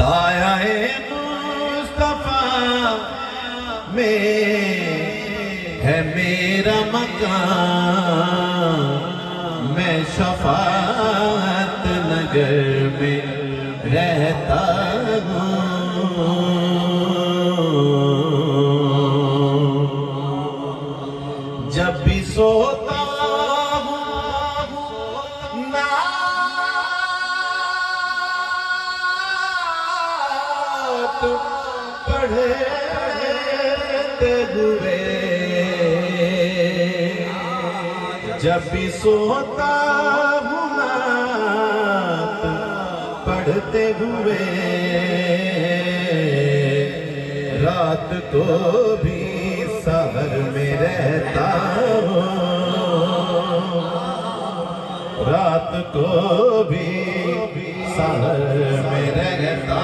साया-ए मुस्तफा में है मेरा मकान, मैं शफाअत नगर में रहता हूँ। जब भी सोता हूँ नात पढ़ते हुए, जब भी सोता हूँ नात पढ़ते हुए, रात को भी सहर में रहता हूँ, रात को भी सहर में रहता